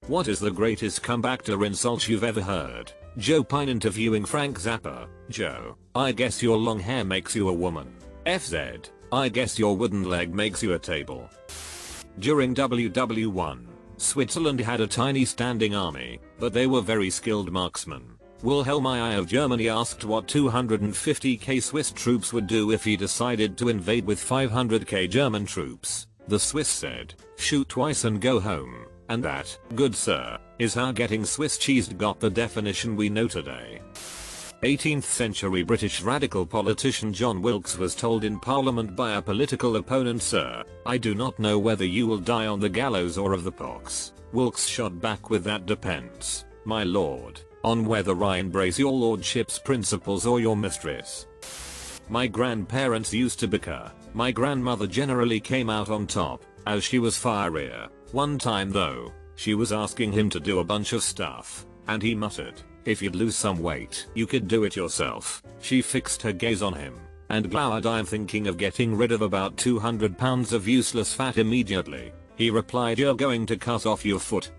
What is the greatest comeback to insult you've ever heard? Joe Pine interviewing Frank Zappa. Joe, I guess your long hair makes you a woman. FZ, I guess your wooden leg makes you a table. During WW1, Switzerland had a tiny standing army, but they were very skilled marksmen. Wilhelm II of Germany asked what 250k Swiss troops would do if he decided to invade with 500k German troops. The Swiss said, shoot twice and go home. And that, good sir, is how getting Swiss cheesed got the definition we know today. 18th century British radical politician John Wilkes was told in Parliament by a political opponent, sir, I do not know whether you will die on the gallows or of the pox. Wilkes shot back with that depends, my lord, on whether I embrace your lordship's principles or your mistress. My grandparents used to bicker. My grandmother generally came out on top, as she was firier. One time though, she was asking him to do a bunch of stuff, and he muttered, if you'd lose some weight, you could do it yourself. She fixed her gaze on him, and glowered, I'm thinking of getting rid of about 200 pounds of useless fat immediately. He replied, you're going to cut off your foot.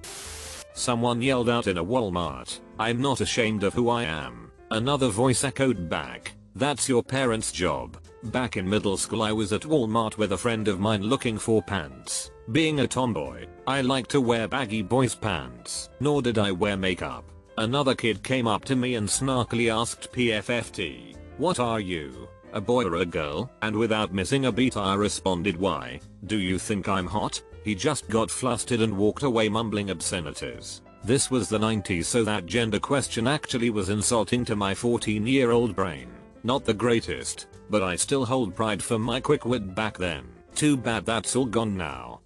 Someone yelled out in a Walmart, I'm not ashamed of who I am. Another voice echoed back, that's your parents' job. Back in middle school I was at Walmart with a friend of mine looking for pants. Being a tomboy, I like to wear baggy boys pants. Nor did I wear makeup. Another kid came up to me and snarkily asked PFFT, what are you, a boy or a girl? And without missing a beat I responded, why, do you think I'm hot? He just got flustered and walked away mumbling obscenities. This was the 90s, so that gender question actually was insulting to my 14-year-old brain. Not the greatest, but I still hold pride for my quick wit back then. Too bad that's all gone now.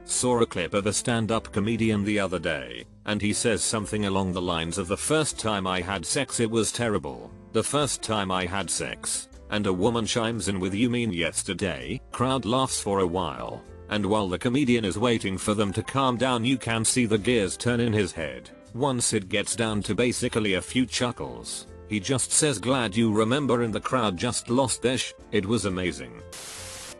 Saw a clip of a stand-up comedian the other day, and he says something along the lines of, the first time I had sex it was terrible. The first time I had sex. And a woman chimes in with, you mean yesterday? Crowd laughs for a while, and while the comedian is waiting for them to calm down you can see the gears turn in his head. Once it gets down to basically a few chuckles, he just says, glad you remember, and the crowd just lost their It was amazing.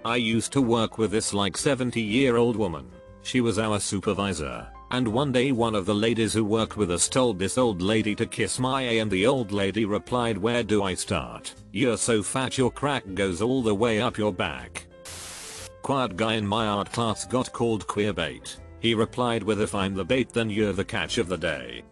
I used to work with this like 70-year-old woman. She was our supervisor, and one day one of the ladies who worked with us told this old lady to kiss my A, and the old lady replied, where do I start? You're so fat your crack goes all the way up your back. Quiet guy in my art class got called queerbait. He replied with, if I'm the bait then you're the catch of the day.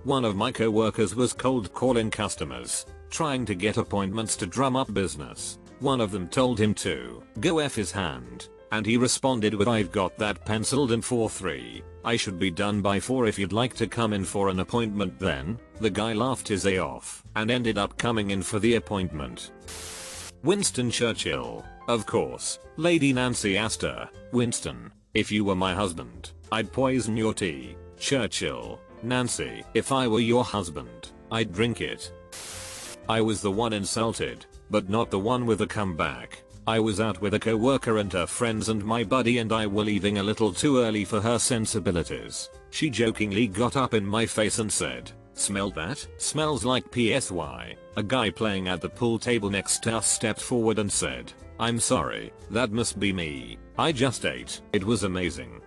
One of my co-workers was cold calling customers, trying to get appointments to drum up business. One of them told him to go F his hand, and he responded with, I've got that penciled in for 3. I should be done by 4 if you'd like to come in for an appointment then. The guy laughed his A off and ended up coming in for the appointment. Winston Churchill, of course. Lady Nancy Astor, Winston, if you were my husband, I'd poison your tea. Churchill, Nancy, if I were your husband, I'd drink it. I was the one insulted, but not the one with a comeback. I was out with a co-worker and her friends, and my buddy and I were leaving a little too early for her sensibilities. She jokingly got up in my face and said, smell that? Smells like PSY. A guy playing at the pool table next to us stepped forward and said, I'm sorry, that must be me. I just ate. It was amazing.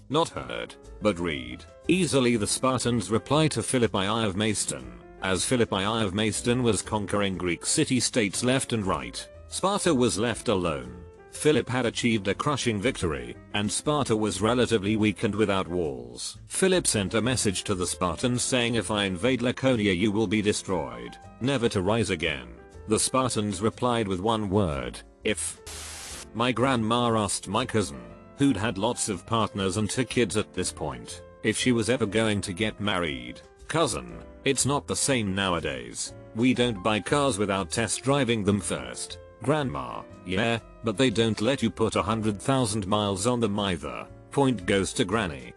Not heard, but read. Easily the Spartans' reply to Philippi I of Macedon. As Philippi I of Macedon was conquering Greek city-states left and right, Sparta was left alone. Philip had achieved a crushing victory, and Sparta was relatively weak and without walls. Philip sent a message to the Spartans saying, if I invade Laconia you will be destroyed, never to rise again. The Spartans replied with one word, if. My grandma asked my cousin, who'd had lots of partners and 2 kids at this point, if she was ever going to get married. Cousin, it's not the same nowadays. We don't buy cars without test driving them first. Grandma, yeah, but they don't let you put 100,000 miles on them either. Point goes to granny.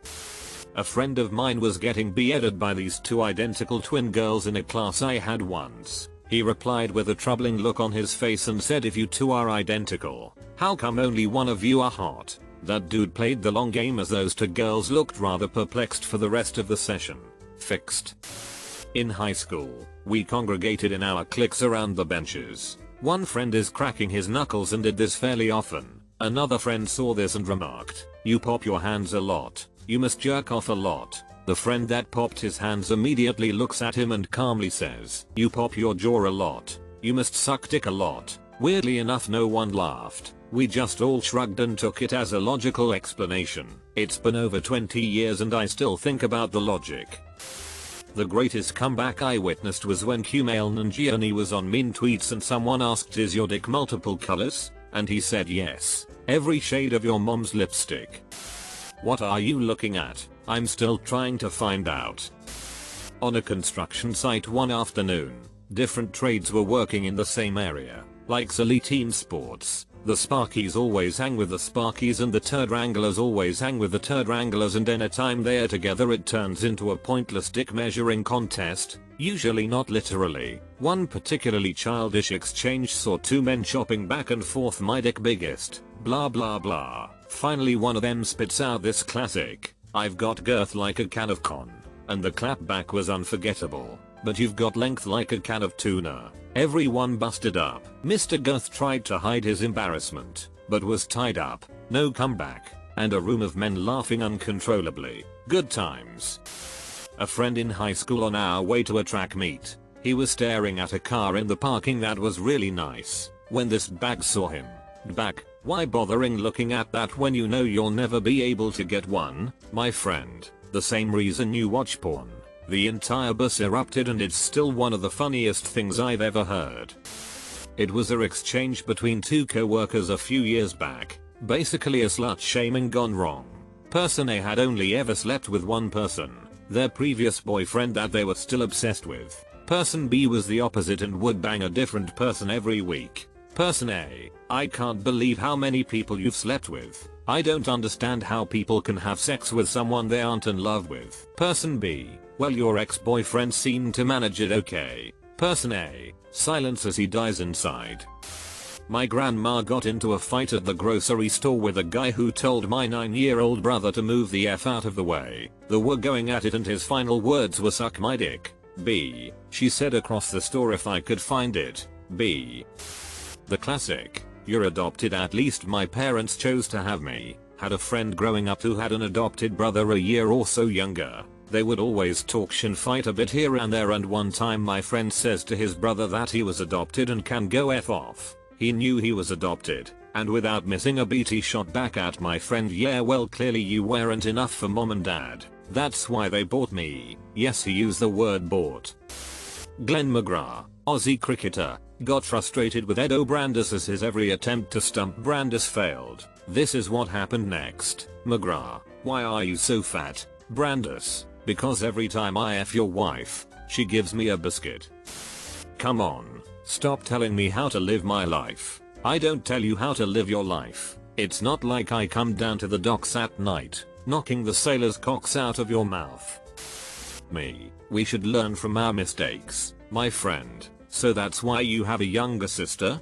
A friend of mine was getting beheaded by these 2 identical twin girls in a class I had once. He replied with a troubling look on his face and said, if you 2 are identical, how come only one of you are hot? That dude played the long game as those 2 girls looked rather perplexed for the rest of the session. Fixed. In high school, we congregated in our cliques around the benches. One friend is cracking his knuckles and did this fairly often. Another friend saw this and remarked, you pop your hands a lot. You must jerk off a lot. The friend that popped his hands immediately looks at him and calmly says, you pop your jaw a lot. You must suck dick a lot. Weirdly enough, no one laughed. We just all shrugged and took it as a logical explanation. It's been over 20 years and I still think about the logic. The greatest comeback I witnessed was when Kumail Nanjiani was on Mean Tweets and someone asked, is your dick multiple colors? And he said yes. Every shade of your mom's lipstick. What are you looking at? I'm still trying to find out. On a construction site one afternoon, different trades were working in the same area. Like silly team sports, the Sparkies always hang with the Sparkies and the Turd Wranglers always hang with the Turd Wranglers, and anytime they are together it turns into a pointless dick measuring contest, usually not literally. One particularly childish exchange saw two men chopping back and forth, my dick biggest, blah blah blah. Finally one of them spits out this classic, I've got girth like a can of con, and the clapback was unforgettable. But you've got length like a can of tuna. Everyone busted up. Mr. Girth tried to hide his embarrassment, but was tied up. No comeback. And a room of men laughing uncontrollably. Good times. A friend in high school on our way to a track meet. He was staring at a car in the parking that was really nice. When this bag saw him. Back, why bothering looking at that when you know you'll never be able to get one? My friend, the same reason you watch porn. The entire bus erupted and it's still one of the funniest things I've ever heard. It was an exchange between two co-workers a few years back. Basically a slut shaming gone wrong. Person A had only ever slept with one person, their previous boyfriend that they were still obsessed with. Person B was the opposite and would bang a different person every week. Person A, I can't believe how many people you've slept with. I don't understand how people can have sex with someone they aren't in love with. Person B, well your ex-boyfriend seemed to manage it okay. Person A, silence as he dies inside. My grandma got into a fight at the grocery store with a guy who told my 9-year-old brother to move the F out of the way. They were going at it and his final words were suck my dick. B, she said across the store if I could find it. B. The classic, you're adopted, at least my parents chose to have me. Had a friend growing up who had an adopted brother a year or so younger. They would always talk shit, fight a bit here and there, and one time my friend says to his brother that he was adopted and can go F off. He knew he was adopted, and without missing a beat he shot back at my friend, yeah well clearly you weren't enough for mom and dad. That's why they bought me. Yes, he used the word bought. Glenn McGrath, Aussie cricketer, got frustrated with Ed O'Brandis as his every attempt to stump Brandis failed. This is what happened next. McGrath, why are you so fat? Brandis, because every time I F your wife, she gives me a biscuit. Come on, stop telling me how to live my life. I don't tell you how to live your life. It's not like I come down to the docks at night, knocking the sailors' cocks out of your mouth. Me, we should learn from our mistakes, my friend. So that's why you have a younger sister?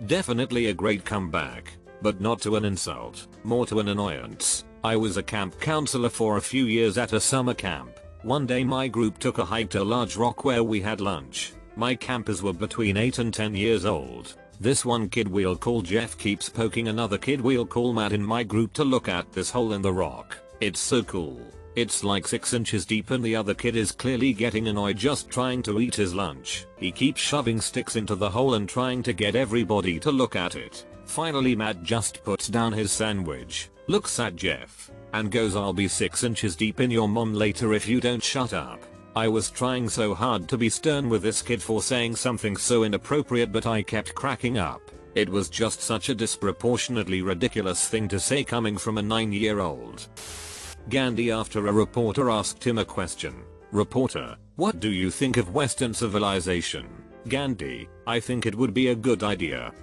Definitely a great comeback, but not to an insult, more to an annoyance. I was a camp counselor for a few years at a summer camp. One day my group took a hike to a large rock where we had lunch. My campers were between 8 and 10 years old. This one kid we'll call Jeff keeps poking another kid we'll call Matt in my group to look at this hole in the rock. It's so cool. It's like 6 inches deep and the other kid is clearly getting annoyed just trying to eat his lunch. He keeps shoving sticks into the hole and trying to get everybody to look at it. Finally Matt just puts down his sandwich, looks at Jeff, and goes, I'll be 6 inches deep in your mom later if you don't shut up. I was trying so hard to be stern with this kid for saying something so inappropriate, but I kept cracking up. It was just such a disproportionately ridiculous thing to say coming from a 9-year-old. Gandhi, after a reporter asked him a question. Reporter, what do you think of Western civilization? Gandhi, I think it would be a good idea.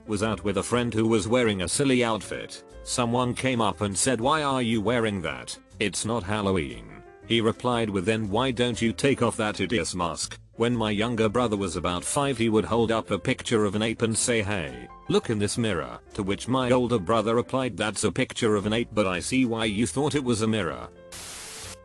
Was out with a friend who was wearing a silly outfit. Someone came up and said, why are you wearing that? It's not Halloween. He replied with, then why don't you take off that hideous mask? When my younger brother was about 5 he would hold up a picture of an ape and say, hey, look in this mirror. To which my older brother replied, that's a picture of an ape, but I see why you thought it was a mirror.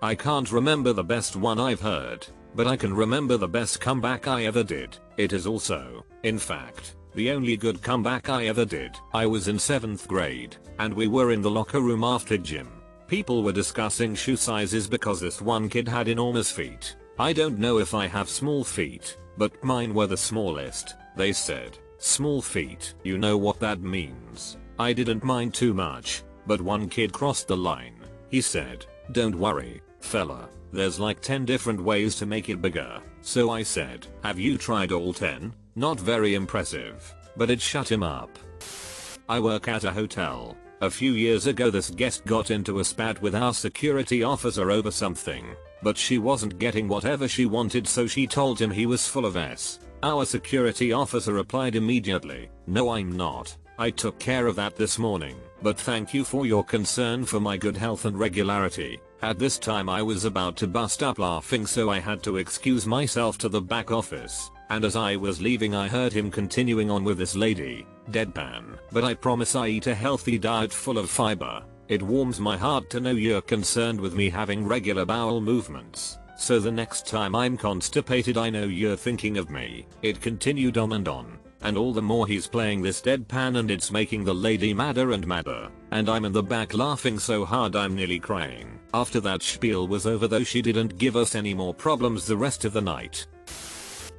I can't remember the best one I've heard, but I can remember the best comeback I ever did. It is also, in fact, the only good comeback I ever did. I was in 7th grade, and we were in the locker room after gym. People were discussing shoe sizes because this one kid had enormous feet. I don't know if I have small feet, but mine were the smallest. They said, small feet, you know what that means. I didn't mind too much, but one kid crossed the line. He said, don't worry, fella, there's like 10 different ways to make it bigger. So I said, have you tried all 10? Not very impressive, but it shut him up. I work at a hotel. A few years ago this guest got into a spat with our security officer over something, but she wasn't getting whatever she wanted, so she told him he was full of S. Our security officer replied immediately, no I'm not. I took care of that this morning, but thank you for your concern for my good health and regularity. At this time I was about to bust up laughing, so I had to excuse myself to the back office, and as I was leaving I heard him continuing on with this lady, deadpan, but I promise I eat a healthy diet full of fiber. It warms my heart to know you're concerned with me having regular bowel movements, so the next time I'm constipated I know you're thinking of me. It continued on, and all the more he's playing this deadpan and it's making the lady madder and madder, and I'm in the back laughing so hard I'm nearly crying. After that spiel was over though, she didn't give us any more problems the rest of the night.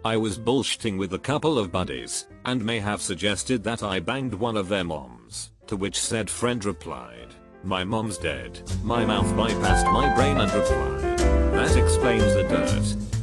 I was bullshitting with a couple of buddies, and may have suggested that I banged one of their moms, to which said friend replied, my mom's dead. My mouth bypassed my brain and replied, that explains the dirt.